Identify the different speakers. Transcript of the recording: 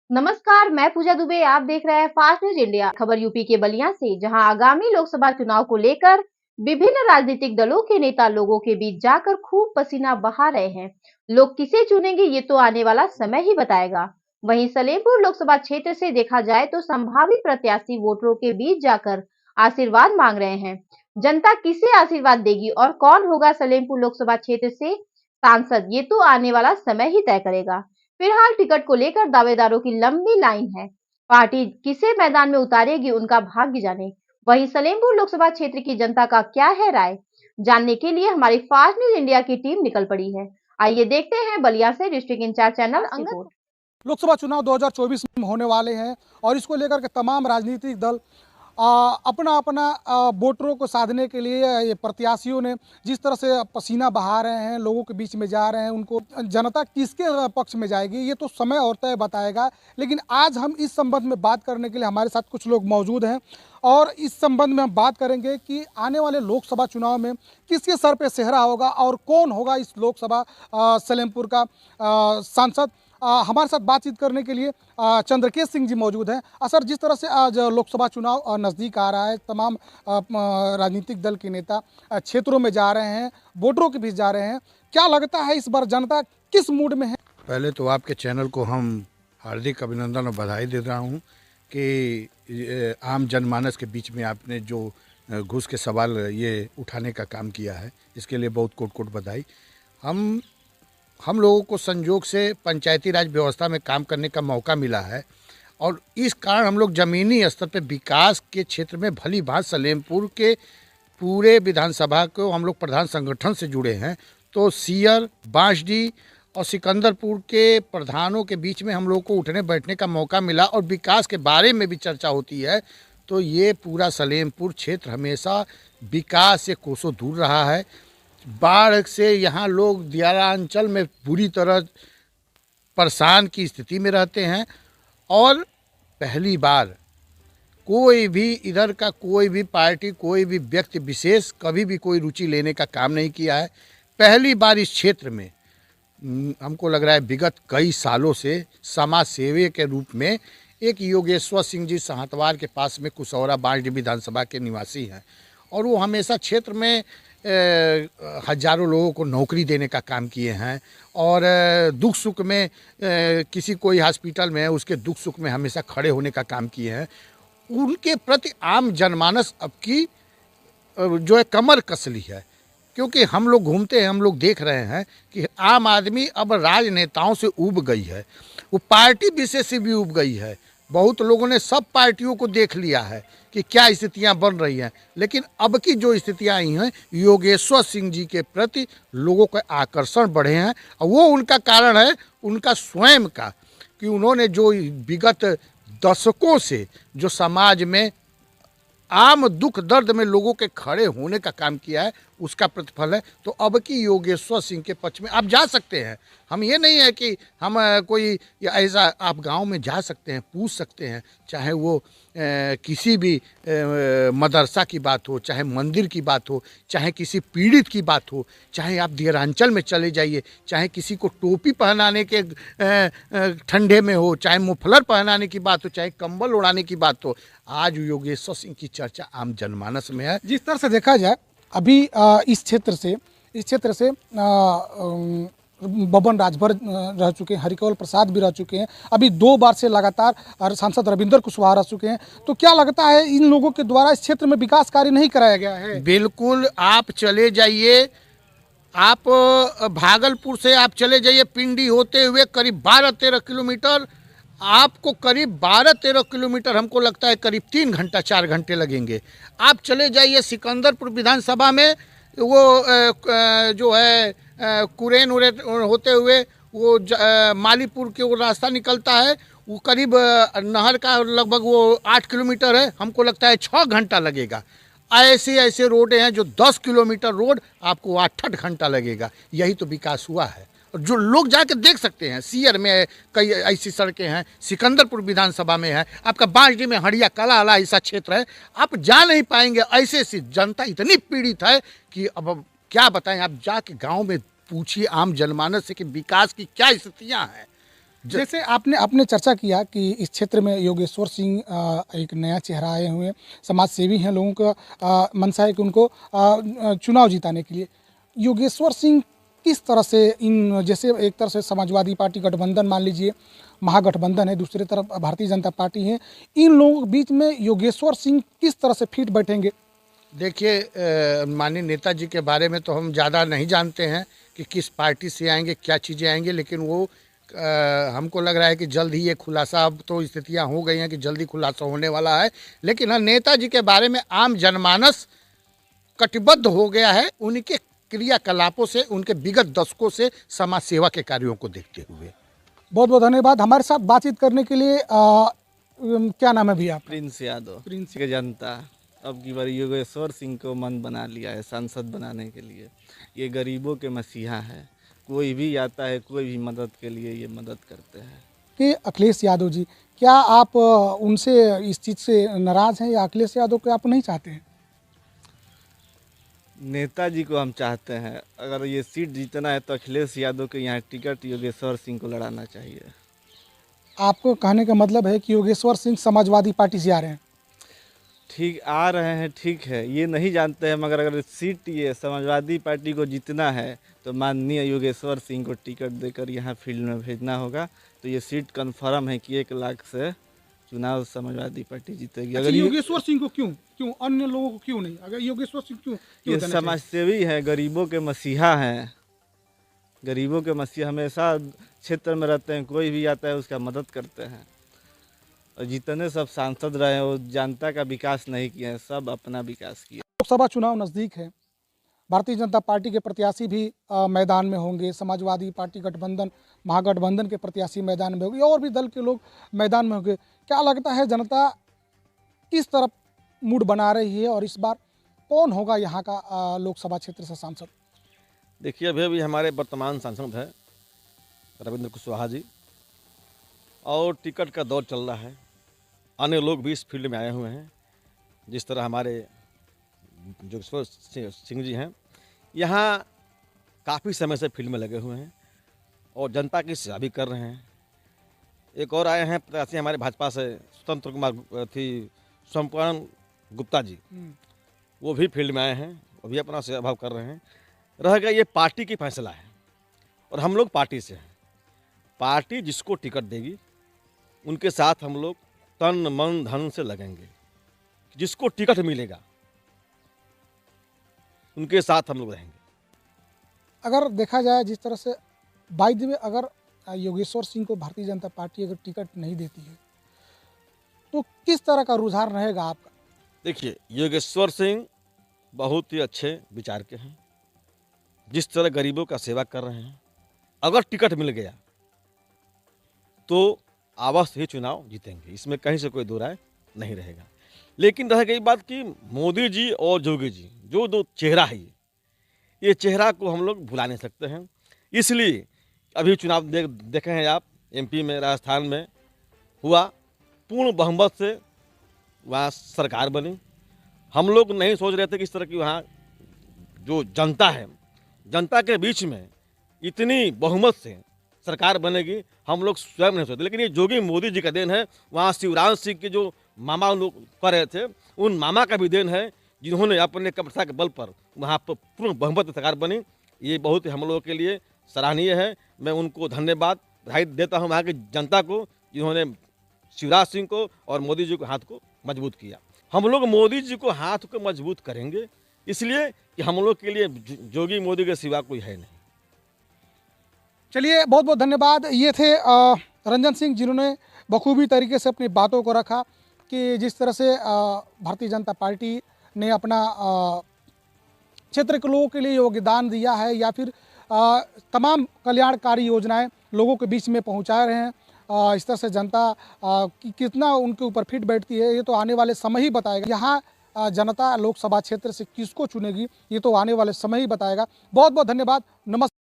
Speaker 1: नमस्कार, मैं पूजा दुबे। आप देख रहे हैं फास्ट न्यूज इंडिया। खबर यूपी के बलिया से, जहां आगामी लोकसभा चुनाव को लेकर विभिन्न राजनीतिक दलों के नेता लोगों के बीच जाकर खूब पसीना बहा रहे हैं। लोग किसे चुनेंगे ये तो आने वाला समय ही बताएगा। वहीं सलेमपुर लोकसभा क्षेत्र से देखा जाए तो संभावित प्रत्याशी वोटरों के बीच जाकर आशीर्वाद मांग रहे हैं। जनता किसे आशीर्वाद देगी और कौन होगा सलेमपुर लोकसभा क्षेत्र से सांसद, ये तो आने वाला समय ही तय करेगा। फिलहाल टिकट को लेकर दावेदारों की लंबी लाइन है। पार्टी किसे मैदान में उतारेगी, उनका भाग्य जाने। वहीं सलेमपुर लोकसभा क्षेत्र की जनता का क्या है राय, जानने के लिए हमारी फास्ट न्यूज इंडिया की टीम निकल पड़ी है। आइए देखते हैं बलिया से district incharge channel Angad.
Speaker 2: Lok Sabha चुनाव 2024 में होने वाले हैं और इसको लेकर के तमाम राजनीतिक दल अपना अपना वोटरों को साधने के लिए ये प्रत्याशियों ने जिस तरह से पसीना बहा रहे हैं, लोगों के बीच में जा रहे हैं, उनको जनता किसके पक्ष में जाएगी ये तो समय और तय बताएगा। लेकिन आज हम इस संबंध में बात करने के लिए हमारे साथ कुछ लोग मौजूद हैं और इस संबंध में हम बात करेंगे कि आने वाले लोकसभा चुनाव में किसके सर पे सेहरा होगा और कौन होगा इस लोकसभा सलेमपुर का सांसद। हमारे साथ बातचीत करने के लिए चंद्रकेश सिंह जी मौजूद हैं। सर, जिस तरह से आज लोकसभा चुनाव नज़दीक आ रहा है, तमाम राजनीतिक दल के नेता क्षेत्रों में जा रहे हैं, वोटरों के बीच जा रहे हैं, क्या लगता है इस बार जनता किस मूड में है?
Speaker 3: पहले तो आपके चैनल को हम हार्दिक अभिनंदन और बधाई दे रहा हूं कि आम जनमानस के बीच में आपने जो घूस के सवाल ये उठाने का काम किया है, इसके लिए बहुत कोट कोट बधाई। हम लोगों को संयोग से पंचायती राज व्यवस्था में काम करने का मौका मिला है और इस कारण हम लोग ज़मीनी स्तर पर विकास के क्षेत्र में भली भांति सलेमपुर के पूरे विधानसभा को हम लोग प्रधान संगठन से जुड़े हैं। तो सियर, बांसडी और सिकंदरपुर के प्रधानों के बीच में हम लोग को उठने बैठने का मौका मिला और विकास के बारे में भी चर्चा होती है। तो ये पूरा सलेमपुर क्षेत्र हमेशा विकास से कोसों दूर रहा है। बाढ़ से यहाँ लोग दियारा अंचल में बुरी तरह परेशान की स्थिति में रहते हैं और पहली बार कोई भी इधर का कोई भी पार्टी, कोई भी व्यक्ति विशेष कभी भी कोई रुचि लेने का काम नहीं किया है। पहली बार इस क्षेत्र में हमको लग रहा है विगत कई सालों से समाज सेवी के रूप में एक योगेश्वर सिंह जी सहतवार के पास में कुशौरा बांसडी विधानसभा के निवासी हैं और वो हमेशा क्षेत्र में हजारों लोगों को नौकरी देने का काम किए हैं और दुख सुख में किसी कोई हॉस्पिटल में उसके दुख सुख में हमेशा खड़े होने का काम किए हैं। उनके प्रति आम जनमानस अब की जो है कमर कस ली है, क्योंकि हम लोग घूमते हैं, हम लोग देख रहे हैं कि आम आदमी अब राजनेताओं से ऊब गई है, वो पार्टी विशेष से भी ऊब गई है। बहुत लोगों ने सब पार्टियों को देख लिया है कि क्या स्थितियां बन रही हैं, लेकिन अब की जो स्थितियां आई हैं योगेश्वर सिंह जी के प्रति लोगों का आकर्षण बढ़े हैं और वो उनका कारण है उनका स्वयं का, कि उन्होंने जो विगत दशकों से जो समाज में आम दुख दर्द में लोगों के खड़े होने का काम किया है उसका प्रतिफल है। तो अब की योगेश्वर सिंह के पक्ष में आप जा सकते हैं। हम ये नहीं है कि हम कोई ऐसा, आप गांव में जा सकते हैं, पूछ सकते हैं, चाहे वो किसी भी मदरसा की बात हो, चाहे मंदिर की बात हो, चाहे किसी पीड़ित की बात हो, चाहे आप दियरांचल में चले जाइए, चाहे किसी को टोपी पहनाने के ठंडे में हो, चाहे मुफलर पहनाने की बात हो, चाहे कंबल उड़ाने की बात हो, आज योगेश्वर सिंह की चर्चा आम जनमानस में है।
Speaker 2: जिस तरह से देखा जाए अभी इस क्षेत्र से बबन राजभर रह चुके हैं, हरिकेवल प्रसाद भी रह चुके हैं, अभी 2 बार से लगातार सांसद रविंदर कुशवाहा रह चुके हैं। तो क्या लगता है इन लोगों के द्वारा इस क्षेत्र में विकास कार्य नहीं कराया गया है?
Speaker 3: बिल्कुल, आप चले जाइए, आप भागलपुर से आप चले जाइए पिंडी होते हुए करीब 12-13 किलोमीटर, आपको करीब 12-13 किलोमीटर हमको लगता है करीब 3 घंटा 4 घंटे लगेंगे। आप चले जाइए सिकंदरपुर विधानसभा में, वो जो है कुरेन उरेन होते हुए वो मालीपुर के वो रास्ता निकलता है, वो करीब नहर का लगभग वो 8 किलोमीटर है, हमको लगता है 6 घंटा लगेगा। ऐसे ऐसे रोडें हैं जो 10 किलोमीटर रोड आपको 8-8 घंटा लगेगा। यही तो विकास हुआ है और जो लोग जाके देख सकते हैं। सियर में कई ऐसी सड़कें हैं, सिकंदरपुर विधानसभा में है, आपका बांसडी में हड़िया कला ऐसा क्षेत्र है, आप जा नहीं पाएंगे। ऐसे ऐसी जनता इतनी पीड़ित है कि अब क्या बताएं। आप जाके गांव में पूछिए आम जनमानस से कि विकास की क्या स्थितियां हैं।
Speaker 2: जैसे आपने चर्चा किया कि इस क्षेत्र में योगेश्वर सिंह एक नया चेहरा आए हुए हैं, समाज सेवी हैं, लोगों का मंशा है कि उनको चुनाव जिताने के लिए योगेश्वर सिंह किस तरह से इन, जैसे एक तरफ से समाजवादी पार्टी गठबंधन मान लीजिए, महागठबंधन है, दूसरी तरफ भारतीय जनता पार्टी है, इन लोगों के बीच में योगेश्वर सिंह किस तरह से फिट बैठेंगे?
Speaker 3: देखिए, माननीय नेताजी के बारे में तो हम ज़्यादा नहीं जानते हैं कि किस पार्टी से आएंगे, क्या चीज़ें आएंगी, लेकिन वो हमको लग रहा है कि जल्द ही ये खुलासा, अब तो स्थितियां हो गई हैं कि जल्दी खुलासा होने वाला है। लेकिन हाँ, नेताजी के बारे में आम जनमानस कटिबद्ध हो गया है उनके क्रियाकलापों से, उनके विगत दशकों से समाज सेवा के कार्यों को देखते हुए।
Speaker 2: बहुत बहुत धन्यवाद हमारे साथ बातचीत करने के लिए। क्या नाम है भैया?
Speaker 4: प्रिंस यादव।
Speaker 2: प्रिंस।
Speaker 4: की जनता अब की बार योगेश्वर सिंह को मन बना लिया है सांसद बनाने के लिए। ये गरीबों के मसीहा है, कोई भी आता है कोई भी मदद के लिए ये मदद करते हैं।
Speaker 2: कि अखिलेश यादव जी, क्या आप उनसे इस चीज़ से नाराज़ हैं या अखिलेश यादव को आप नहीं चाहते हैं?
Speaker 4: नेताजी को हम चाहते हैं। अगर ये सीट जीतना है तो अखिलेश यादव के यहाँ टिकट योगेश्वर सिंह को लड़ाना चाहिए।
Speaker 2: आपको कहने का मतलब है कि योगेश्वर सिंह समाजवादी पार्टी से आ रहे हैं?
Speaker 4: ठीक आ रहे हैं, ठीक है, ये नहीं जानते हैं, मगर अगर सीट ये समाजवादी पार्टी को जीतना है तो माननीय योगेश्वर सिंह को टिकट देकर यहाँ फील्ड में भेजना होगा। तो ये सीट कन्फर्म है कि 1 लाख से चुनाव समाजवादी पार्टी जीतेगी।
Speaker 2: अगर योगेश्वर सिंह को क्यों अन्य लोगों को क्यों नहीं? अगर योगेश्वर सिंह क्यों
Speaker 4: ये समाज सेवी है, गरीबों के मसीहा हैं। गरीबों के मसीहा हमेशा क्षेत्र में रहते हैं, कोई भी आता है उसका मदद करते हैं। और जितने सब सांसद रहे हैं वो जनता का विकास नहीं किया है, सब अपना विकास किया।
Speaker 2: लोकसभा चुनाव नज़दीक है, भारतीय जनता पार्टी के प्रत्याशी भी मैदान में होंगे, समाजवादी पार्टी गठबंधन, महागठबंधन के प्रत्याशी मैदान में होंगे, और भी दल के लोग मैदान में होंगे। क्या लगता है जनता किस तरफ मूड बना रही है और इस बार कौन होगा यहाँ का लोकसभा क्षेत्र से सांसद?
Speaker 5: देखिए, अभी हमारे वर्तमान सांसद हैं रविंद्र कुशवाहा जी, और टिकट का दौर चल रहा है। अन्य लोग भी इस फील्ड में आए हुए हैं, जिस तरह हमारे योगेश्वर सिंह जी हैं, यहाँ काफ़ी समय से फील्ड में लगे हुए हैं और जनता की सेवा भी कर रहे हैं। एक और आए हैं प्रत्याशी हमारे भाजपा से, स्वतंत्र कुमार स्वर्ण गुप्ता जी, वो भी फील्ड में आए हैं, वो भी अपना सेवा भाव कर रहे हैं। रह गया ये पार्टी की फैसला है और हम लोग पार्टी से हैं। पार्टी जिसको टिकट देगी उनके साथ हम लोग तन मन धन से लगेंगे। जिसको टिकट मिलेगा उनके साथ हम लोग रहेंगे।
Speaker 2: अगर देखा जाए जिस तरह से बाय द वे, अगर योगेश्वर सिंह को भारतीय जनता पार्टी अगर टिकट नहीं देती है तो किस तरह का रुझान रहेगा आपका?
Speaker 5: देखिए, योगेश्वर सिंह बहुत ही अच्छे विचार के हैं, जिस तरह गरीबों का सेवा कर रहे हैं। अगर टिकट मिल गया तो अवश्य ही चुनाव जीतेंगे, इसमें कहीं से कोई दो राय नहीं रहेगा। लेकिन रह गई बात कि मोदी जी और जोगी जी जो दो चेहरा है, ये चेहरा को हम लोग भुला नहीं सकते हैं। इसलिए अभी चुनाव देखे हैं आप, एमपी में, राजस्थान में हुआ, पूर्ण बहुमत से वहाँ सरकार बनी। हम लोग नहीं सोच रहे थे कि इस तरह की वहाँ जो जनता है, जनता के बीच में इतनी बहुमत से सरकार बनेगी, हम लोग स्वयं नहीं सोचते। लेकिन ये जोगी मोदी जी का देन है। वहाँ शिवराज सिंह के जो मामा लोग कर रहे थे, उन मामा का भी देन है, जिन्होंने अपने कपड़ा के बल पर वहाँ पर पूर्ण बहुमत सरकार बनी। ये बहुत ही हम लोगों के लिए सराहनीय है। मैं उनको धन्यवाद बधाई देता हूँ वहाँ की जनता को, जिन्होंने शिवराज सिंह को और मोदी जी को हाथ को मजबूत किया। हम लोग मोदी जी को हाथ को मजबूत करेंगे, इसलिए कि हम लोग के लिए जोगी मोदी के सिवा कोई है नहीं।
Speaker 2: चलिए, बहुत बहुत धन्यवाद। ये थे रंजन सिंह, जिन्होंने बखूबी तरीके से अपनी बातों को रखा कि जिस तरह से भारतीय जनता पार्टी ने अपना क्षेत्र के लोगों के लिए योगदान दिया है, या फिर तमाम कल्याणकारी योजनाएं लोगों के बीच में पहुंचा रहे हैं। इस तरह से जनता कितना उनके ऊपर फिट बैठती है, ये तो आने वाले समय ही बताएगा। यहाँ जनता लोकसभा क्षेत्र से किसको चुनेगी, ये तो आने वाले समय ही बताएगा। बहुत बहुत धन्यवाद। नमस्कार।